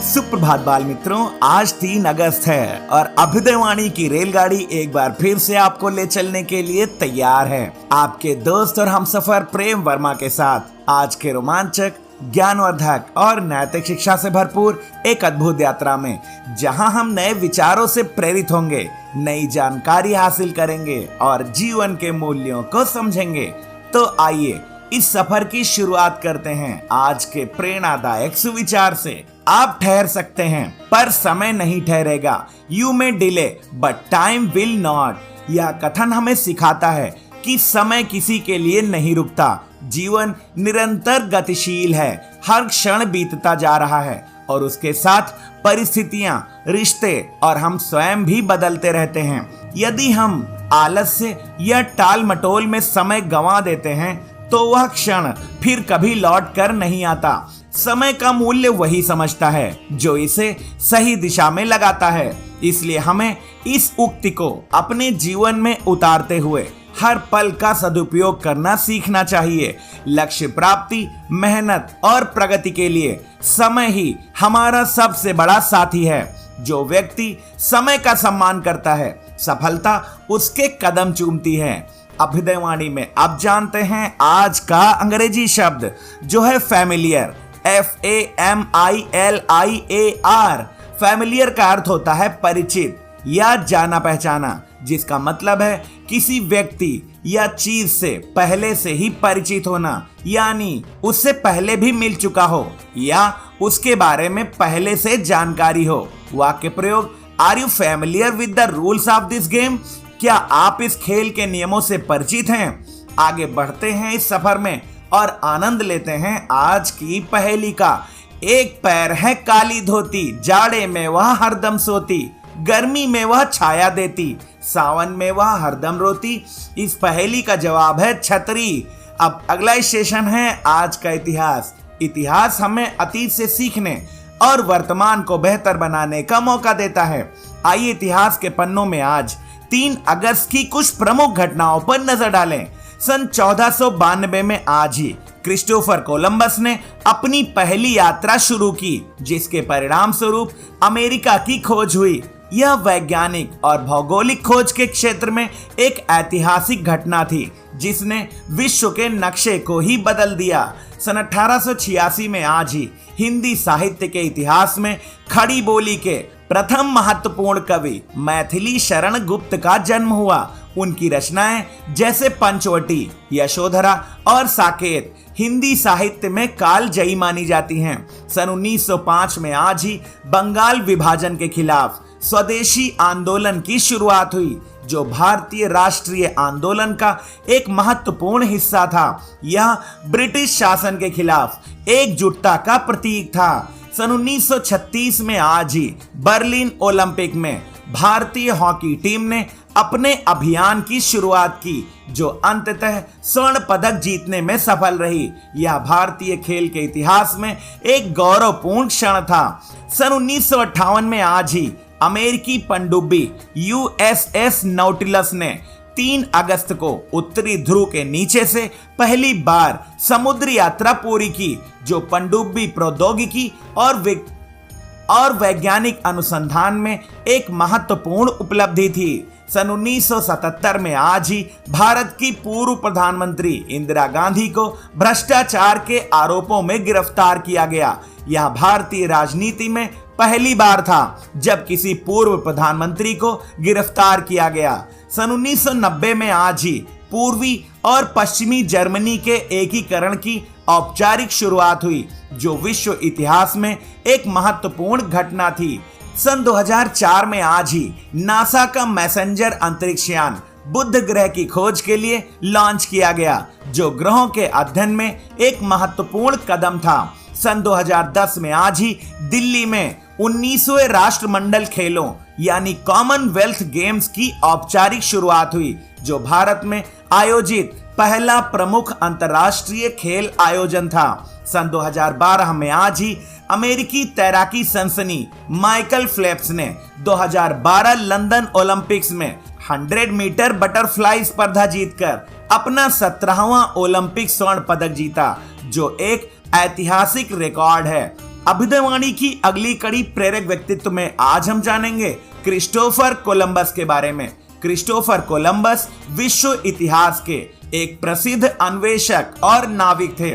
सुप्रभात बाल मित्रों, आज 3 अगस्त है और अभ्युदयवाणी की रेलगाड़ी एक बार फिर से आपको ले चलने के लिए तैयार है। आपके दोस्त और हमसफर प्रेम वर्मा के साथ आज के रोमांचक, ज्ञानवर्धक और नैतिक शिक्षा से भरपूर एक अद्भुत यात्रा में, जहां हम नए विचारों से प्रेरित होंगे, नई जानकारी हासिल करेंगे और जीवन के मूल्यों को समझेंगे। तो आइए इस सफर की शुरुआत करते हैं आज के प्रेरणादायक सुविचार से। आप ठहर सकते हैं पर समय नहीं ठहरेगा। You may delay but time will not. यह कथन हमें सिखाता है कि समय किसी के लिए नहीं रुकता। जीवन निरंतर गतिशील है, हर क्षण बीतता जा रहा है और उसके साथ परिस्थितियां, रिश्ते और हम स्वयं भी बदलते रहते हैं। यदि हम आलस्य या टाल मटोल में समय गंवा देते हैं तो वह क्षण फिर कभी लौट कर नहीं आता। समय का मूल्य वही समझता है जो इसे सही दिशा में लगाता है। इसलिए हमें इस उक्ति को अपने जीवन में उतारते हुए हर पल का सदुपयोग करना सीखना चाहिए। लक्ष्य प्राप्ति, मेहनत और प्रगति के लिए समय ही हमारा सबसे बड़ा साथी है। जो व्यक्ति समय का सम्मान करता है, सफलता उसके कदम चूमती है। अभ्युदयवाणी में अब जानते हैं आज का अंग्रेजी शब्द जो है फैमिलियर। FAMILIAR। फैमिलियर का अर्थ होता है परिचित या जाना पहचाना, जिसका मतलब है किसी व्यक्ति या चीज से पहले से ही परिचित होना, यानी उससे पहले भी मिल चुका हो या उसके बारे में पहले से जानकारी हो। वाक्य प्रयोग, are you familiar with the rules of this game? क्या आप इस खेल के नियमों से परिचित हैं? आगे बढ़ते हैं इस सफर में और आनंद लेते हैं आज की पहेली का। एक पैर है काली धोती, जाड़े में वह हरदम सोती, गर्मी में वह छाया देती, सावन में वह हरदम रोती। इस पहेली का जवाब है छतरी। अब अगला स्टेशन है आज का इतिहास। इतिहास हमें अतीत से सीखने और वर्तमान को बेहतर बनाने का मौका देता है। आइए इतिहास के पन्नों में आज 3 अगस्त की कुछ प्रमुख घटनाओं पर नजर डालें। सन 1492 में आज ही क्रिस्टोफर कोलंबस ने अपनी पहली यात्रा शुरू की, जिसके परिणाम स्वरूप अमेरिका की खोज हुई। यह वैज्ञानिक और भौगोलिक खोज के क्षेत्र में एक ऐतिहासिक घटना थी, जिसने विश्व के नक्शे को ही बदल दिया। सन 1886 में आज ही हिंदी साहित्य के इतिहास में खड़ी बोली के प्रथम महत्वपूर्ण कवि मैथिली शरण गुप्त का जन्म हुआ। उनकी रचनाएं जैसे पंचवटी, यशोधरा और साकेत हिंदी साहित्य में कालजयी मानी जाती हैं। सन 1905 में आज ही बंगाल विभाजन के खिलाफ स्वदेशी आंदोलन की शुरुआत हुई, जो भारतीय राष्ट्रीय आंदोलन का एक महत्वपूर्ण हिस्सा था। यह ब्रिटिश शासन के खिलाफ एकजुटता का प्रतीक था। सन 1936 में आज ही बर्लिन ओलंपिक में भारतीय हॉकी टीम ने अपने अभियान की शुरुआत की, जो अंततः स्वर्ण पदक जीतने में सफल रही। यह भारतीय खेल के इतिहास में एक गौरवपूर्ण क्षण था। सन 1958 में आज ही अमेरिकी पनडुब्बी USS नौटिलस ने 3 अगस्त को उत्तरी ध्रुव के नीचे से पहली बार समुद्री यात्रा पूरी की, जो पनडुब्बी प्रौद्योगिकी और वैज्ञानिक अनुसंधान में एक महत्वपूर्ण उपलब्धि थी। सन 1977 में आज ही भारत की पूर्व प्रधानमंत्री इंदिरा गांधी को भ्रष्टाचार के आरोपों में गिरफ्तार किया गया। यह भारतीय राजनीति में पहली बार था जब किसी पूर्व प्रधानमंत्री को गिरफ्तार किया गया। सन 1990 में आज ही पूर्वी और पश्चिमी जर्मनी के एकीकरण की औपचारिक शुरुआत हुई, जो विश्व इतिहास में एक महत्वपूर्ण घटना थी। सन 2004 में आज ही नासा का मैसेंजर अंतरिक्ष यान बुध ग्रह की खोज के लिए लॉन्च किया गया, जो ग्रहों के अध्ययन में एक महत्वपूर्ण कदम था। सन 2010 में आज ही दिल्ली में 19वें राष्ट्रमंडल खेलों यानी कॉमनवेल्थ गेम्स की औपचारिक शुरुआत हुई, जो भारत में आयोजित पहला प्रमुख अंतर्राष्ट्रीय खेल आयोजन था। सन 2012 में आज ही अमेरिकी तैराकी सनसनी माइकल फेल्प्स ने 2012 लंदन ओलंपिक्स में 100 मीटर बटरफ्लाई स्पर्धा जीतकर अपना 17वां ओलंपिक स्वर्ण पदक जीता, जो एक ऐतिहासिक रिकॉर्ड है। अभ्युदयवाणी की अगली कड़ी प्रेरक व्यक्तित्व में आज हम जानेंगे क्रिस्टोफर कोलंबस के बारे में। क्रिस्टोफर कोलंबस विश्व इतिहास के एक प्रसिद्ध अन्वेषक और नाविक थे।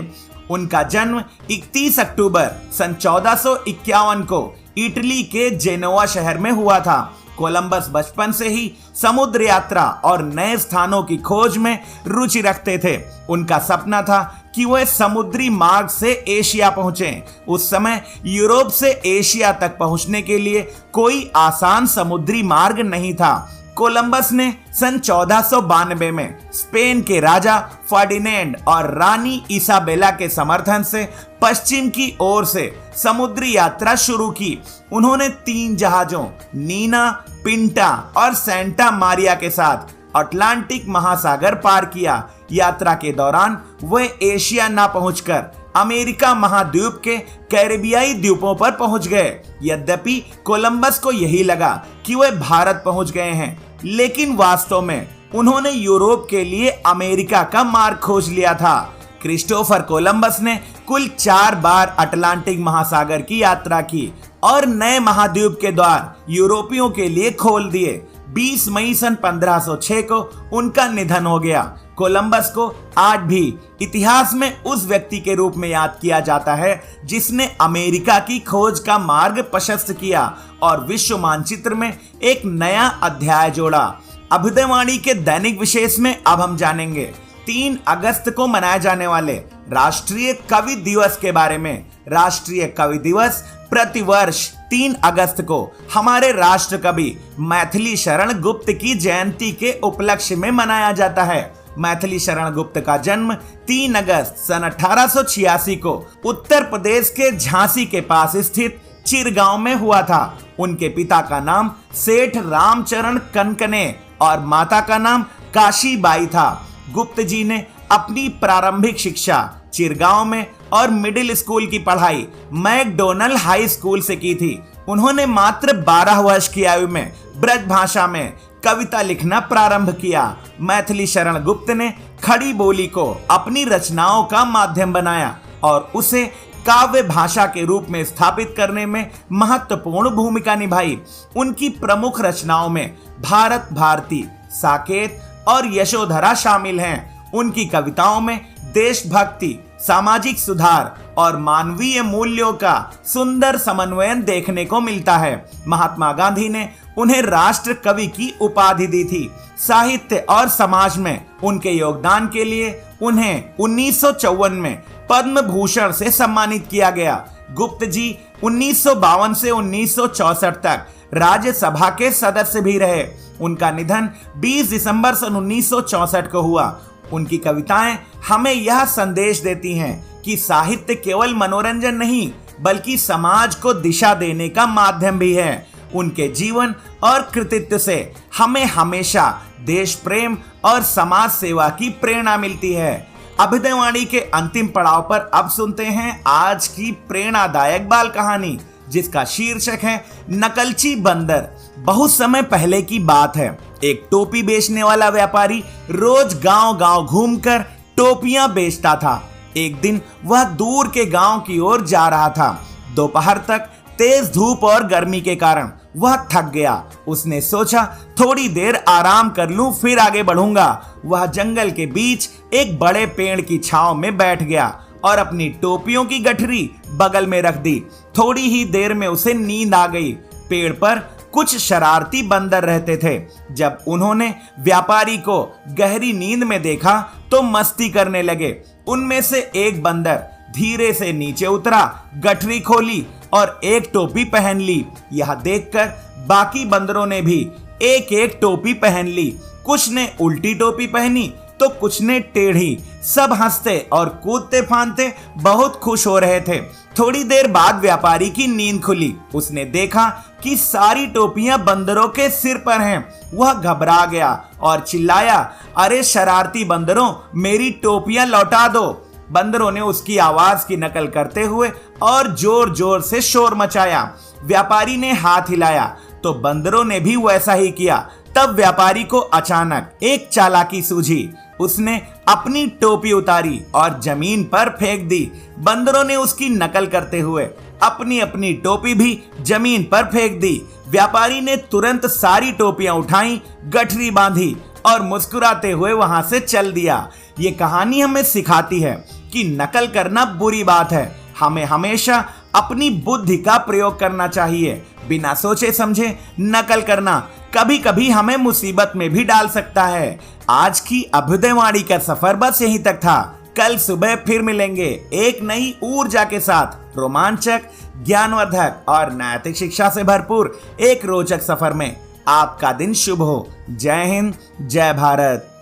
उनका जन्म 31 अक्टूबर सन 1451 को इटली के जेनोवा शहर में हुआ था। कोलंबस बचपन से ही समुद्र यात्रा और नए स्थानों की खोज में रुचि रखते थे। उनका सपना था कि वह समुद्री मार्ग से एशिया पहुंचे। उस समय यूरोप से एशिया तक पहुंचने के लिए कोई आसान समुद्री मार्ग नहीं था। कोलंबस ने सन 1492 में स्पेन के राजा फर्डिनेंड और रानी इसाबेला के समर्थन से पश्चिम की ओर से समुद्री यात्रा शुरू की। उन्होंने 3 जहाजों नीना, पिंटा और सेंटा मारिया के साथ अटलांटिक महासागर पार किया। यात्रा के दौरान वह एशिया ना पहुंचकर अमेरिका महाद्वीप के कैरिबियाई द्वीपों पर पहुंच गए। यद्यपि कोलंबस को यही लगा कि वह भारत पहुंच गए हैं, लेकिन वास्तव में उन्होंने यूरोप के लिए अमेरिका का मार्ग खोज लिया था। क्रिस्टोफर कोलंबस ने कुल 4 बार अटलांटिक महासागर की यात्रा की और नए महाद्वीप के द्वार यूरोपियों के लिए खोल दिए। 20 मई सन 1506 को उनका निधन हो गया। कोलंबस को आज भी इतिहास में उस व्यक्ति के रूप में याद किया जाता है जिसने अमेरिका की खोज का मार्ग प्रशस्त किया और विश्व मानचित्र में एक नया अध्याय जोड़ा। अभ्युदयवाणी के दैनिक विशेष में अब हम जानेंगे 3 अगस्त को मनाए जाने वाले राष्ट्रीय कवि दिवस के बारे में। राष्ट्रीय कवि दिवस प्रतिवर्ष 3 अगस्त को हमारे राष्ट्र कवि मैथिली शरण गुप्त की जयंती के उपलक्ष्य में मनाया जाता है। मैथिली शरण गुप्त का जन्म 3 अगस्त सन 1886 को उत्तर प्रदेश के झांसी के पास स्थित चिरगांव में हुआ था। उनके पिता का नाम सेठ रामचरण कनकने और माता का नाम काशीबाई था। गुप्त जी ने अपनी प्रारंभिक शिक्षा चिरगांव में और मिडिल स्कूल की पढ़ाई मैकडोनल्ड हाई स्कूल से की थी। उन्होंने मात्र 12 वर्ष की आयु में ब्रज भाषा में कविता लिखना प्रारंभ किया। मैथिली शरण गुप्त ने खड़ी बोली को अपनी रचनाओं का माध्यम बनाया और उसे काव्य भाषा के रूप में स्थापित करने में महत्वपूर्ण भूमिका निभाई। उनकी प्रमुख रचनाओं में भारत भारती, साकेत और यशोधरा शामिल हैं। उनकी कविताओं में देशभक्ति, सामाजिक सुधार और मानवीय मूल्यों का सुंदर समन्वय देखने को मिलता है। महात्मा गांधी ने उन्हें राष्ट्र कवि की उपाधि दी थी। साहित्य और समाज में उनके योगदान के लिए उन्हें 1954 में पद्म भूषण से सम्मानित किया गया। गुप्त जी 1952 से 1964 तक राज्यसभा के सदस्य भी रहे। उनका निधन 20 दिसंबर सन 1964 को हुआ। उनकी कविताएं हमें यह संदेश देती हैं कि साहित्य केवल मनोरंजन नहीं बल्कि समाज को दिशा देने का माध्यम भी है। उनके जीवन और कृतित्व से हमें हमेशा देश प्रेम और समाज सेवा की प्रेरणा मिलती है। अभ्युदयवाणी के अंतिम पड़ाव पर अब सुनते हैं आज की प्रेरणादायक बाल कहानी, जिसका शीर्षक है नकलची बंदर। बहुत समय पहले की बात है। एक टोपी बेचने वाला व्यापारी रोज गांव-गांव घूमकर टोपियां बेचता था। एक दिन वह दूर के गांव की ओर जा रहा था। दोपहर तक तेज धूप और गर्मी के कारण वह थक गया। उसने सोचा थोड़ी देर आराम कर लूं फिर आगे बढ़ूंगा। वह जंगल के बीच एक बड़े पेड़ की छांव में बैठ गया और अपनी टोपियों की गठरी बगल में रख दी। थोड़ी ही देर में उसे नींद आ गई। पेड़ पर कुछ शरारती बंदर रहते थे। जब उन्होंने व्यापारी को गहरी नींद में देखा तो मस्ती करने लगे। उनमें से एक बंदर धीरे से नीचे उतरा, गठरी खोली और एक टोपी पहन ली। यह देखकर बाकी बंदरों ने भी एक एक टोपी पहन ली। कुछ ने उल्टी टोपी पहनी तो कुछ ने टेढ़ी। सब हंसते और कूदते फांदते बहुत खुश हो रहे थे। थोड़ी देर बाद व्यापारी की नींद खुली। उसने देखा कि सारी टोपियां बंदरों के सिर पर हैं। वह घबरा गया और चिल्लाया, अरे शरारती बंदरों, मेरी टोपियां लौटा दो। बंदरों ने उसकी आवाज की नकल करते हुए और जोर जोर से शोर मचाया। व्यापारी ने हाथ हिलाया तो बंदरों ने भी वैसा ही किया। तब व्यापारी को अचानक एक चालाकी सूझी। उसने अपनी टोपी उतारी और जमीन पर फेंक दी। बंदरों ने उसकी नकल करते हुए अपनी अपनी टोपी भी जमीन पर फेंक दी। व्यापारी ने तुरंत सारी टोपियां उठाई, गठरी बांधी और मुस्कुराते हुए वहां से चल दिया। ये कहानी हमें सिखाती है कि नकल करना बुरी बात है। हमें हमेशा अपनी बुद्धि का प्रयोग करना चाहिए। बिना सोचे समझे नकल करना कभी कभी हमें मुसीबत में भी डाल सकता है। आज की अभ्युदयवाणी का सफर बस यहीं तक था। कल सुबह फिर मिलेंगे एक नई ऊर्जा के साथ, रोमांचक, ज्ञानवर्धक और नैतिक शिक्षा से भरपूर एक रोचक सफर में। आपका दिन शुभ हो। जय हिंद, जय भारत।